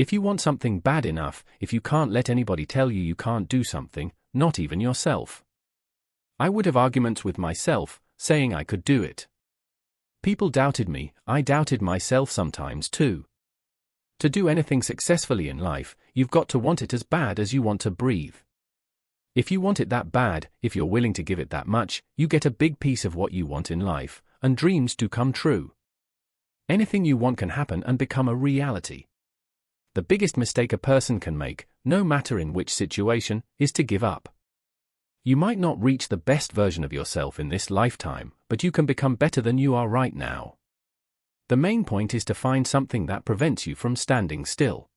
If you want something bad enough, if you can't let anybody tell you can't do something, not even yourself. I would have arguments with myself, saying I could do it. People doubted me, I doubted myself sometimes too. To do anything successfully in life, you've got to want it as bad as you want to breathe. If you want it that bad, if you're willing to give it that much, you get a big piece of what you want in life, and dreams do come true. Anything you want can happen and become a reality. The biggest mistake a person can make, no matter in which situation, is to give up. You might not reach the best version of yourself in this lifetime, but you can become better than you are right now. The main point is to find something that prevents you from standing still.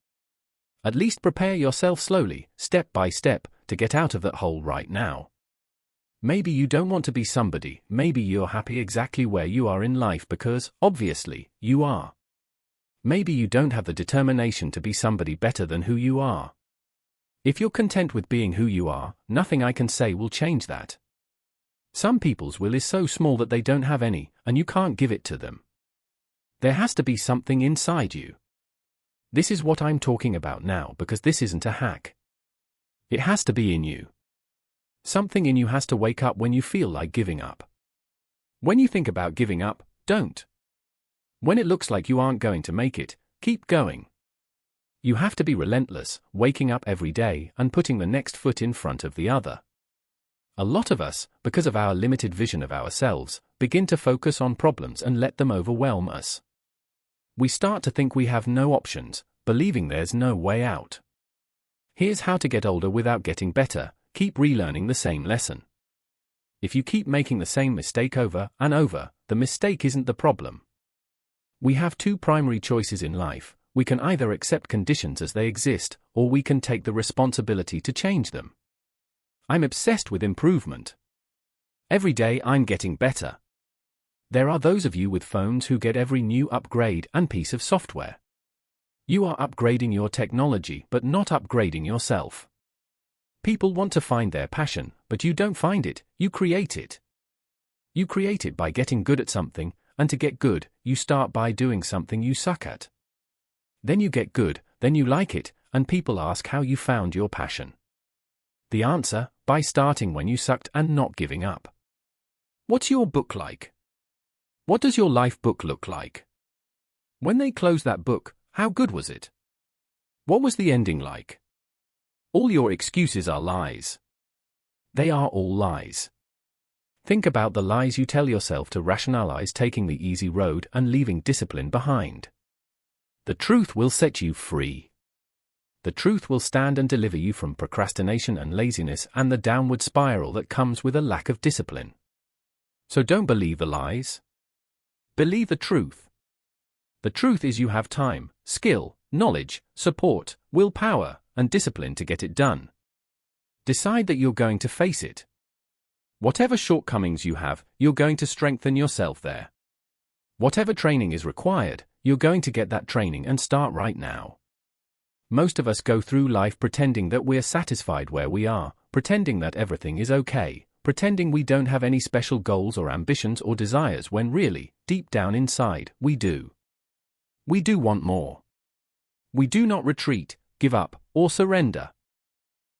At least prepare yourself slowly, step by step, to get out of that hole right now. Maybe you don't want to be somebody, maybe you're happy exactly where you are in life because, obviously, you are. Maybe you don't have the determination to be somebody better than who you are. If you're content with being who you are, nothing I can say will change that. Some people's will is so small that they don't have any, and you can't give it to them. There has to be something inside you. This is what I'm talking about now because this isn't a hack. It has to be in you. Something in you has to wake up when you feel like giving up. When you think about giving up, don't. When it looks like you aren't going to make it, keep going. You have to be relentless, waking up every day and putting the next foot in front of the other. A lot of us, because of our limited vision of ourselves, begin to focus on problems and let them overwhelm us. We start to think we have no options, believing there's no way out. Here's how to get older without getting better: keep relearning the same lesson. If you keep making the same mistake over and over, the mistake isn't the problem. We have two primary choices in life. We can either accept conditions as they exist, or we can take the responsibility to change them. I'm obsessed with improvement. Every day I'm getting better. There are those of you with phones who get every new upgrade and piece of software. You are upgrading your technology but not upgrading yourself. People want to find their passion, but you don't find it, you create it. You create it by getting good at something, and to get good, you start by doing something you suck at. Then you get good, then you like it, and people ask how you found your passion. The answer: by starting when you sucked and not giving up. What's your book like? What does your life book look like? When they closed that book, how good was it? What was the ending like? All your excuses are lies. They are all lies. Think about the lies you tell yourself to rationalize taking the easy road and leaving discipline behind. The truth will set you free. The truth will stand and deliver you from procrastination and laziness and the downward spiral that comes with a lack of discipline. So don't believe the lies. Believe the truth. The truth is you have time, skill, knowledge, support, willpower, and discipline to get it done. Decide that you're going to face it. Whatever shortcomings you have, you're going to strengthen yourself there. Whatever training is required, you're going to get that training and start right now. Most of us go through life pretending that we're satisfied where we are, pretending that everything is okay, pretending we don't have any special goals or ambitions or desires when really, deep down inside, we do. We do want more. We do not retreat, give up, or surrender.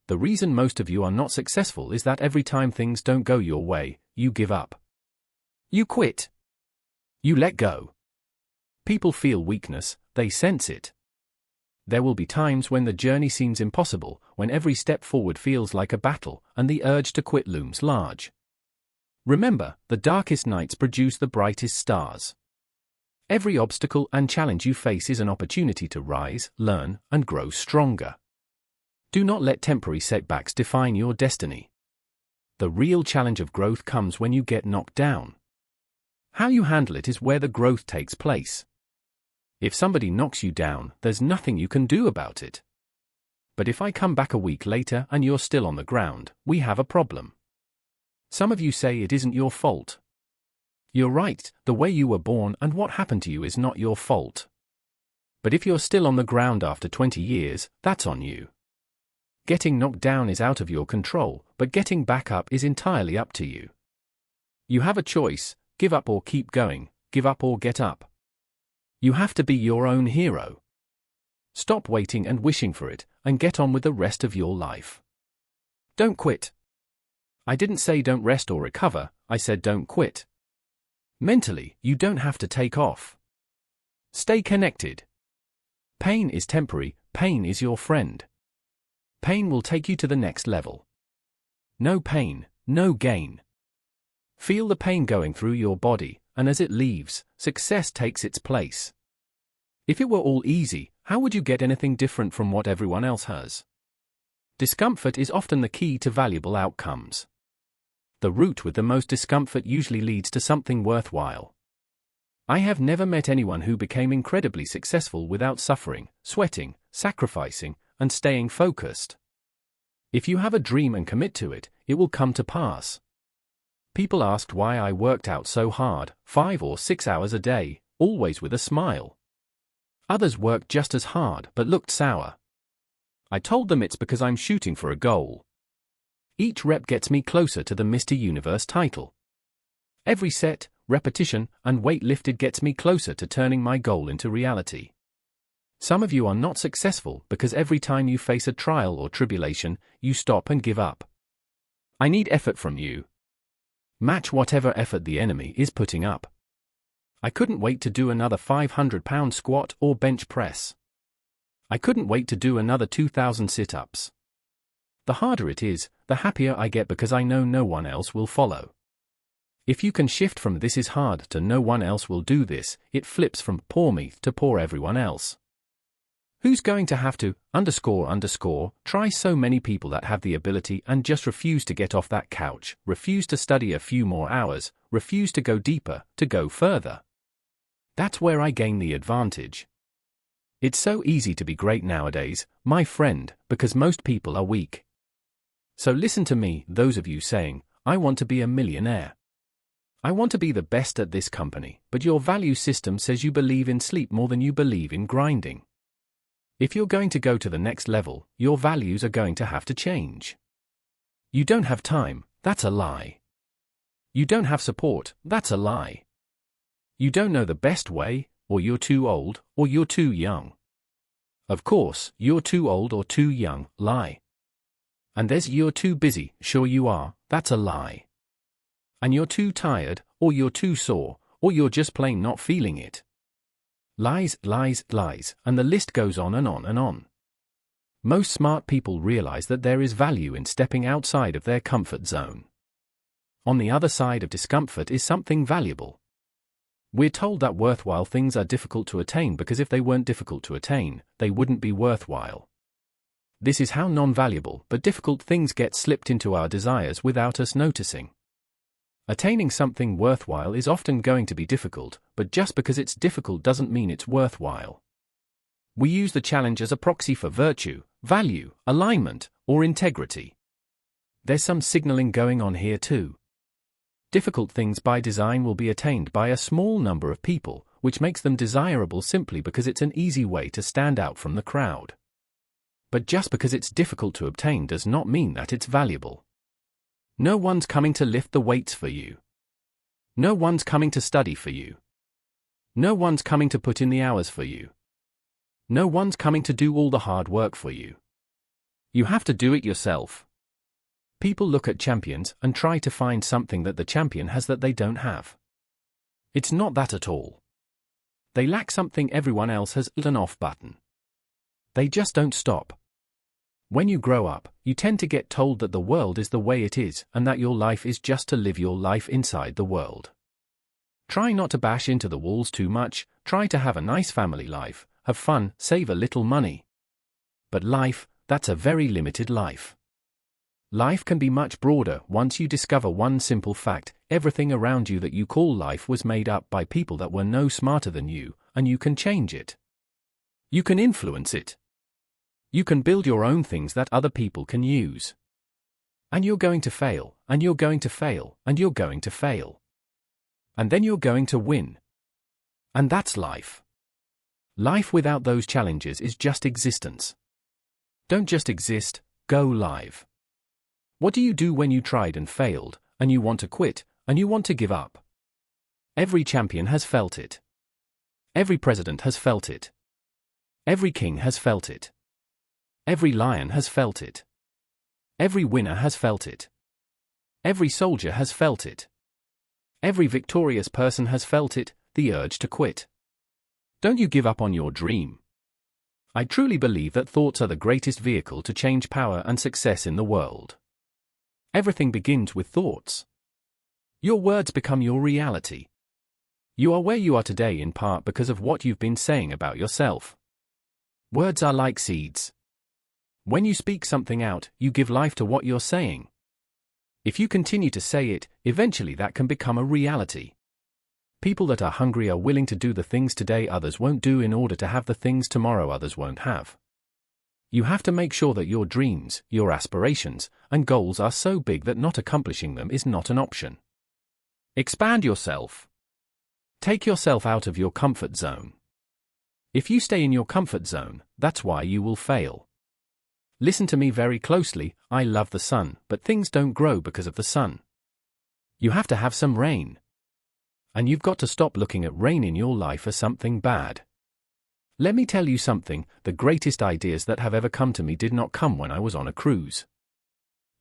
The reason most of you are not successful is that every time things don't go your way, you give up. You quit. You let go. People feel weakness, they sense it. There will be times when the journey seems impossible, when every step forward feels like a battle, and the urge to quit looms large. Remember, the darkest nights produce the brightest stars. Every obstacle and challenge you face is an opportunity to rise, learn, and grow stronger. Do not let temporary setbacks define your destiny. The real challenge of growth comes when you get knocked down. How you handle it is where the growth takes place. If somebody knocks you down, there's nothing you can do about it. But if I come back a week later and you're still on the ground, we have a problem. Some of you say it isn't your fault. You're right, the way you were born and what happened to you is not your fault. But if you're still on the ground after 20 years, that's on you. Getting knocked down is out of your control, but getting back up is entirely up to you. You have a choice: give up or keep going, give up or get up. You have to be your own hero. Stop waiting and wishing for it, and get on with the rest of your life. Don't quit. I didn't say don't rest or recover, I said don't quit. Mentally, you don't have to take off. Stay connected. Pain is temporary, pain is your friend. Pain will take you to the next level. No pain, no gain. Feel the pain going through your body, and as it leaves, success takes its place. If it were all easy, how would you get anything different from what everyone else has? Discomfort is often the key to valuable outcomes. The route with the most discomfort usually leads to something worthwhile. I have never met anyone who became incredibly successful without suffering, sweating, sacrificing, and staying focused. If you have a dream and commit to it, it will come to pass. People asked why I worked out so hard, 5 or 6 hours a day, always with a smile. Others worked just as hard but looked sour. I told them it's because I'm shooting for a goal. Each rep gets me closer to the Mr. Universe title. Every set, repetition, and weight lifted gets me closer to turning my goal into reality. Some of you are not successful because every time you face a trial or tribulation, you stop and give up. I need effort from you. Match whatever effort the enemy is putting up. I couldn't wait to do another 500-pound squat or bench press. I couldn't wait to do another 2,000 sit-ups. The harder it is, the happier I get because I know no one else will follow. If you can shift from this is hard to no one else will do this, it flips from poor me to poor everyone else. Who's going to have to, try so many people that have the ability and just refuse to get off that couch, refuse to study a few more hours, refuse to go deeper, to go further. That's where I gain the advantage. It's so easy to be great nowadays, my friend, because most people are weak. So listen to me, those of you saying, I want to be a millionaire. I want to be the best at this company, but your value system says you believe in sleep more than you believe in grinding. If you're going to go to the next level, your values are going to have to change. You don't have time, that's a lie. You don't have support, that's a lie. You don't know the best way, or you're too old, or you're too young. Of course, you're too old or too young, lie. And there's you're too busy, sure you are, that's a lie. And you're too tired, or you're too sore, or you're just plain not feeling it. Lies, lies, lies, and the list goes on and on and on. Most smart people realize that there is value in stepping outside of their comfort zone. On the other side of discomfort is something valuable. We're told that worthwhile things are difficult to attain because if they weren't difficult to attain, they wouldn't be worthwhile. This is how non-valuable but difficult things get slipped into our desires without us noticing. Attaining something worthwhile is often going to be difficult, but just because it's difficult doesn't mean it's worthwhile. We use the challenge as a proxy for virtue, value, alignment, or integrity. There's some signaling going on here too. Difficult things by design will be attained by a small number of people, which makes them desirable simply because it's an easy way to stand out from the crowd. But just because it's difficult to obtain does not mean that it's valuable. No one's coming to lift the weights for you. No one's coming to study for you. No one's coming to put in the hours for you. No one's coming to do all the hard work for you. You have to do it yourself. People look at champions and try to find something that the champion has that they don't have. It's not that at all. They lack something everyone else has, an off button. They just don't stop. When you grow up, you tend to get told that the world is the way it is and that your life is just to live your life inside the world. Try not to bash into the walls too much, try to have a nice family life, have fun, save a little money. But life, that's a very limited life. Life can be much broader once you discover one simple fact: everything around you that you call life was made up by people that were no smarter than you, and you can change it. You can influence it. You can build your own things that other people can use. And you're going to fail, and you're going to fail, and you're going to fail. And then you're going to win. And that's life. Life without those challenges is just existence. Don't just exist, go live. What do you do when you tried and failed, and you want to quit, and you want to give up? Every champion has felt it. Every president has felt it. Every king has felt it. Every lion has felt it. Every winner has felt it. Every soldier has felt it. Every victorious person has felt it, the urge to quit. Don't you give up on your dream. I truly believe that thoughts are the greatest vehicle to change power and success in the world. Everything begins with thoughts. Your words become your reality. You are where you are today in part because of what you've been saying about yourself. Words are like seeds. When you speak something out, you give life to what you're saying. If you continue to say it, eventually that can become a reality. People that are hungry are willing to do the things today others won't do in order to have the things tomorrow others won't have. You have to make sure that your dreams, your aspirations, and goals are so big that not accomplishing them is not an option. Expand yourself. Take yourself out of your comfort zone. If you stay in your comfort zone, that's why you will fail. Listen to me very closely. I love the sun, but things don't grow because of the sun. You have to have some rain. And you've got to stop looking at rain in your life as something bad. Let me tell you something, the greatest ideas that have ever come to me did not come when I was on a cruise.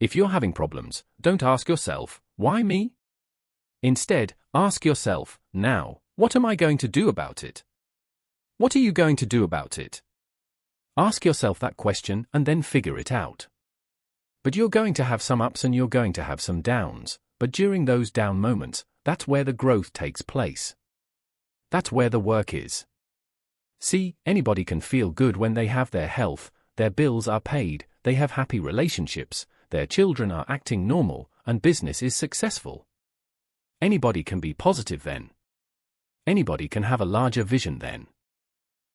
If you're having problems, don't ask yourself, why me? Instead, ask yourself, now, what am I going to do about it? What are you going to do about it? Ask yourself that question and then figure it out. But you're going to have some ups and you're going to have some downs, but during those down moments, that's where the growth takes place. That's where the work is. See, anybody can feel good when they have their health, their bills are paid, they have happy relationships, their children are acting normal, and business is successful. Anybody can be positive then. Anybody can have a larger vision then.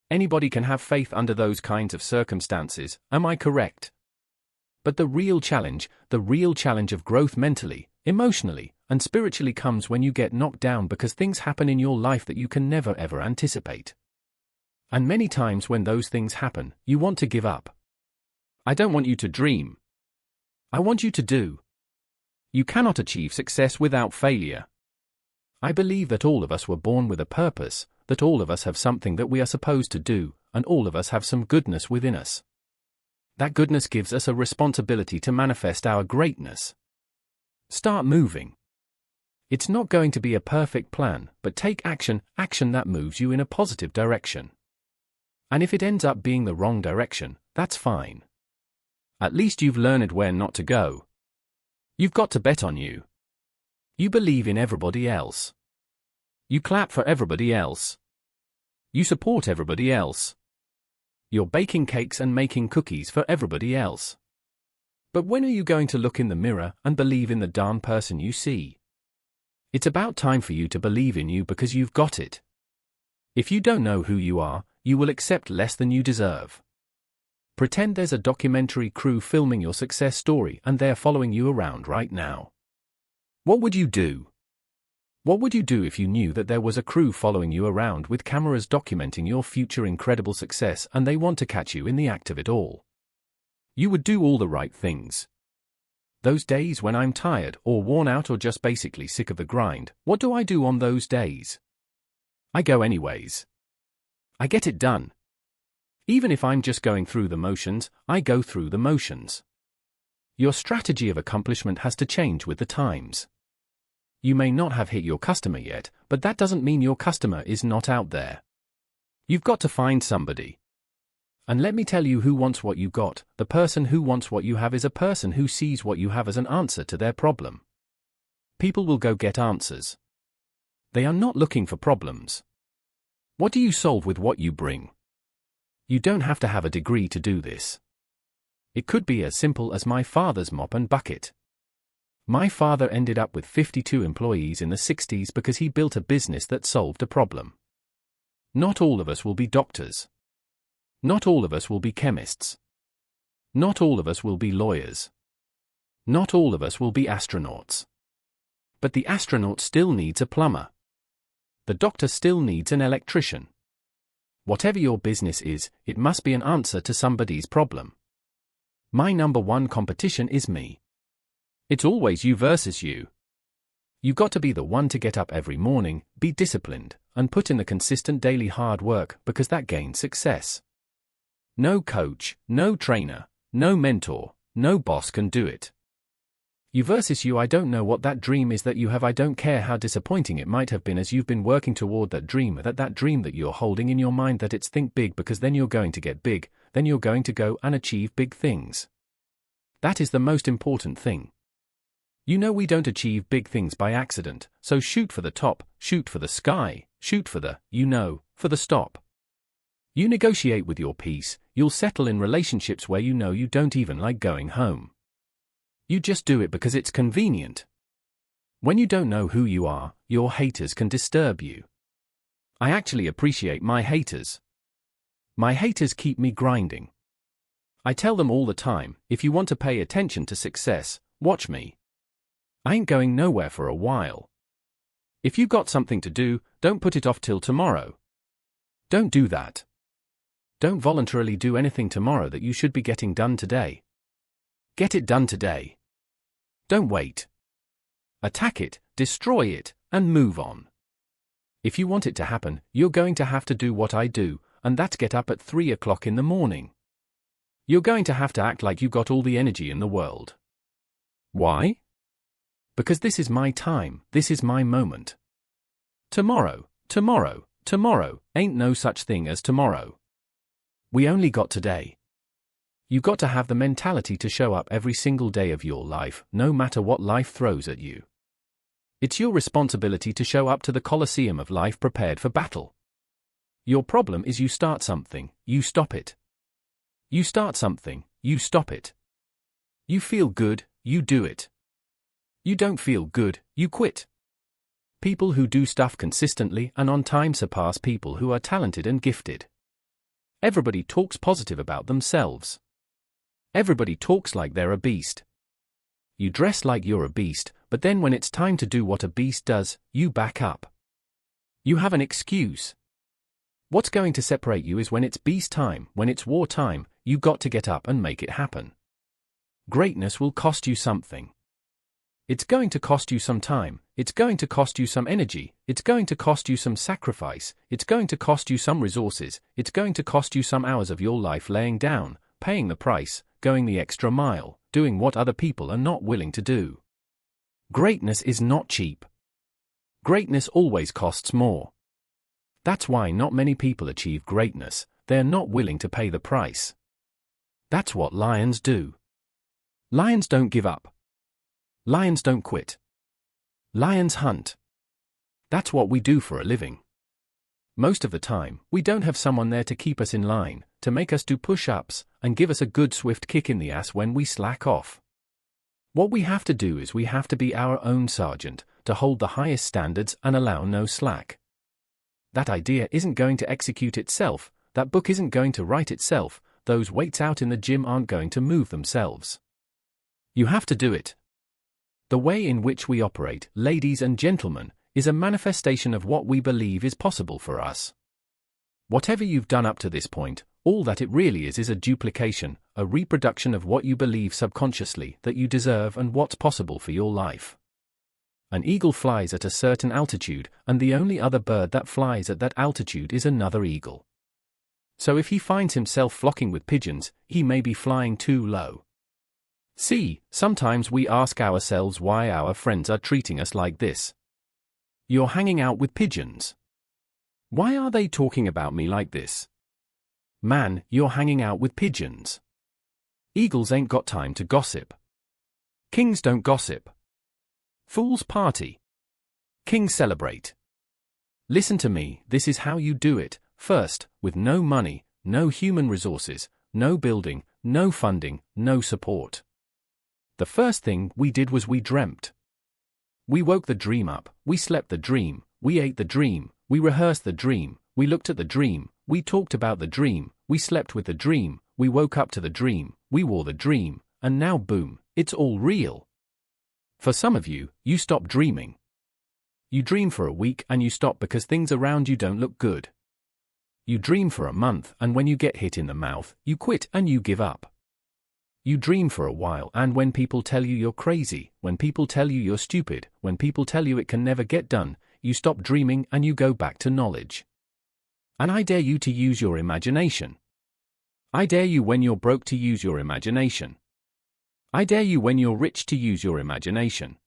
Anybody can have faith under those kinds of circumstances, am I correct? But the real challenge of growth mentally, emotionally, and spiritually comes when you get knocked down because things happen in your life that you can never ever anticipate. And many times when those things happen, you want to give up. I don't want you to dream. I want you to do. You cannot achieve success without failure. I believe that all of us were born with a purpose, that all of us have something that we are supposed to do, and all of us have some goodness within us. That goodness gives us a responsibility to manifest our greatness. Start moving. It's not going to be a perfect plan, but take action that moves you in a positive direction. And if it ends up being the wrong direction, that's fine. At least you've learned where not to go. You've got to bet on you. You believe in everybody else. You clap for everybody else. You support everybody else. You're baking cakes and making cookies for everybody else. But when are you going to look in the mirror and believe in the darn person you see? It's about time for you to believe in you because you've got it. If you don't know who you are, you will accept less than you deserve. Pretend there's a documentary crew filming your success story and they're following you around right now. What would you do? What would you do if you knew that there was a crew following you around with cameras documenting your future incredible success and they want to catch you in the act of it all? You would do all the right things. Those days when I'm tired or worn out or just basically sick of the grind, what do I do on those days? I go anyways. I get it done. Even if I'm just going through the motions, I go through the motions. Your strategy of accomplishment has to change with the times. You may not have hit your customer yet, but that doesn't mean your customer is not out there. You've got to find somebody. And let me tell you who wants what you got. The person who wants what you have is a person who sees what you have as an answer to their problem. People will go get answers. They are not looking for problems. What do you solve with what you bring? You don't have to have a degree to do this. It could be as simple as my father's mop and bucket. My father ended up with 52 employees in the 60s because he built a business that solved a problem. Not all of us will be doctors. Not all of us will be chemists. Not all of us will be lawyers. Not all of us will be astronauts. But the astronaut still needs a plumber. The doctor still needs an electrician. Whatever your business is, it must be an answer to somebody's problem. My number one competition is me. It's always you versus you. You got to be the one to get up every morning, be disciplined, and put in the consistent daily hard work because that gains success. No coach, no trainer, no mentor, no boss can do it. You versus you. I don't know what that dream is that you have. I don't care how disappointing it might have been as you've been working toward that dream that you're holding in your mind, that it's think big, because then you're going to get big, then you're going to go and achieve big things. That is the most important thing. You know we don't achieve big things by accident, so shoot for the top, shoot for the sky, shoot for the, for the stop. You negotiate with your peace, you'll settle in relationships where you don't even like going home. You just do it because it's convenient. When you don't know who you are, your haters can disturb you. I actually appreciate my haters. My haters keep me grinding. I tell them all the time, if you want to pay attention to success, watch me. I ain't going nowhere for a while. If you got something to do, don't put it off till tomorrow. Don't do that. Don't voluntarily do anything tomorrow that you should be getting done today. Get it done today. Don't wait. Attack it, destroy it, and move on. If you want it to happen, you're going to have to do what I do, and that's get up at 3 o'clock in the morning. You're going to have to act like you got all the energy in the world. Why? Because this is my time, this is my moment. Tomorrow ain't no such thing as tomorrow. We only got today. You got to have the mentality to show up every single day of your life, no matter what life throws at you. It's your responsibility to show up to the Colosseum of life prepared for battle. Your problem is you start something, you stop it. You start something, you stop it. You feel good, you do it. You don't feel good, you quit. People who do stuff consistently and on time surpass people who are talented and gifted. Everybody talks positive about themselves. Everybody talks like they're a beast. You dress like you're a beast, but then when it's time to do what a beast does, you back up. You have an excuse. What's going to separate you is when it's beast time, when it's war time, you got to get up and make it happen. Greatness will cost you something. It's going to cost you some time, it's going to cost you some energy, it's going to cost you some sacrifice, it's going to cost you some resources, it's going to cost you some hours of your life laying down, paying the price, going the extra mile, doing what other people are not willing to do. Greatness is not cheap. Greatness always costs more. That's why not many people achieve greatness, they're not willing to pay the price. That's what lions do. Lions don't give up. Lions don't quit. Lions hunt. That's what we do for a living. Most of the time, we don't have someone there to keep us in line, to make us do push-ups, and give us a good swift kick in the ass when we slack off. What we have to do is we have to be our own sergeant, to hold the highest standards and allow no slack. That idea isn't going to execute itself, that book isn't going to write itself, those weights out in the gym aren't going to move themselves. You have to do it. The way in which we operate, ladies and gentlemen, is a manifestation of what we believe is possible for us. Whatever you've done up to this point, all that it really is a duplication, a reproduction of what you believe subconsciously that you deserve and what's possible for your life. An eagle flies at a certain altitude, and the only other bird that flies at that altitude is another eagle. So if he finds himself flocking with pigeons, he may be flying too low. See, sometimes we ask ourselves why our friends are treating us like this. You're hanging out with pigeons. Why are they talking about me like this? Man, you're hanging out with pigeons. Eagles ain't got time to gossip. Kings don't gossip. Fools party. Kings celebrate. Listen to me, this is how you do it. First, with no money, no human resources, no building, no funding, no support. The first thing we did was we dreamt. We woke the dream up, we slept the dream, we ate the dream, we rehearsed the dream, we looked at the dream, we talked about the dream, we slept with the dream, we woke up to the dream, we wore the dream, and now boom, it's all real. For some of you, you stop dreaming. You dream for a week and you stop because things around you don't look good. You dream for a month and when you get hit in the mouth, you quit and you give up. You dream for a while and when people tell you you're crazy, when people tell you you're stupid, when people tell you it can never get done, you stop dreaming and you go back to knowledge. And I dare you to use your imagination. I dare you when you're broke to use your imagination. I dare you when you're rich to use your imagination.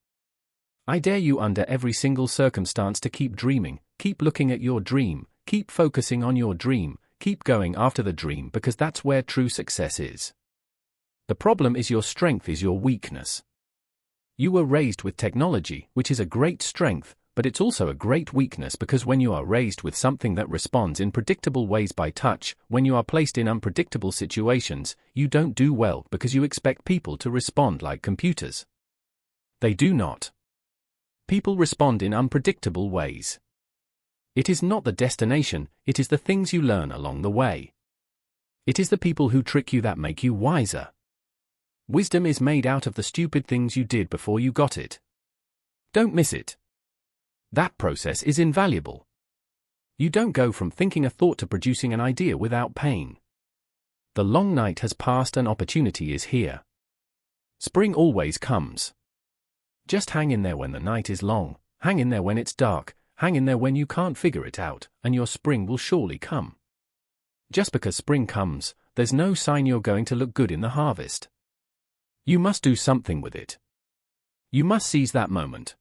I dare you under every single circumstance to keep dreaming, keep looking at your dream, keep focusing on your dream, keep going after the dream because that's where true success is. The problem is your strength is your weakness. You were raised with technology, which is a great strength, but it's also a great weakness because when you are raised with something that responds in predictable ways by touch, when you are placed in unpredictable situations, you don't do well because you expect people to respond like computers. They do not. People respond in unpredictable ways. It is not the destination, it is the things you learn along the way. It is the people who trick you that make you wiser. Wisdom is made out of the stupid things you did before you got it. Don't miss it. That process is invaluable. You don't go from thinking a thought to producing an idea without pain. The long night has passed and opportunity is here. Spring always comes. Just hang in there when the night is long, hang in there when it's dark, hang in there when you can't figure it out, and your spring will surely come. Just because spring comes, there's no sign you're going to look good in the harvest. You must do something with it. You must seize that moment.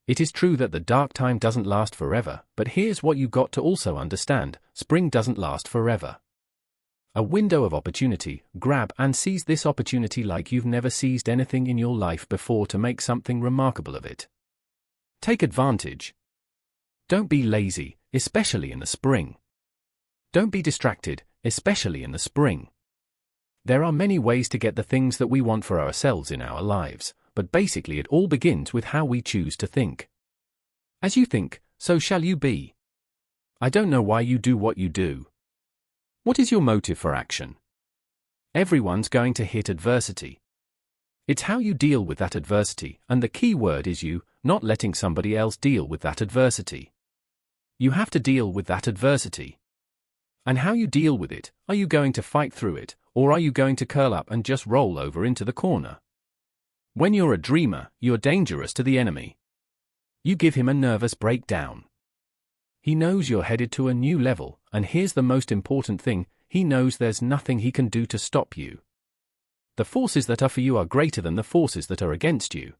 It is true that the dark time doesn't last forever, but here's what you got to also understand: spring doesn't last forever. A window of opportunity, grab and seize this opportunity like you've never seized anything in your life before to make something remarkable of it. Take advantage. Don't be lazy, especially in the spring. Don't be distracted, especially in the spring. There are many ways to get the things that we want for ourselves in our lives, but basically it all begins with how we choose to think. As you think, so shall you be. I don't know why you do what you do. What is your motive for action? Everyone's going to hit adversity. It's how you deal with that adversity, and the key word is you, not letting somebody else deal with that adversity. You have to deal with that adversity. And how you deal with it, are you going to fight through it, or are you going to curl up and just roll over into the corner? When you're a dreamer, you're dangerous to the enemy. You give him a nervous breakdown. He knows you're headed to a new level, and here's the most important thing, he knows there's nothing he can do to stop you. The forces that are for you are greater than the forces that are against you.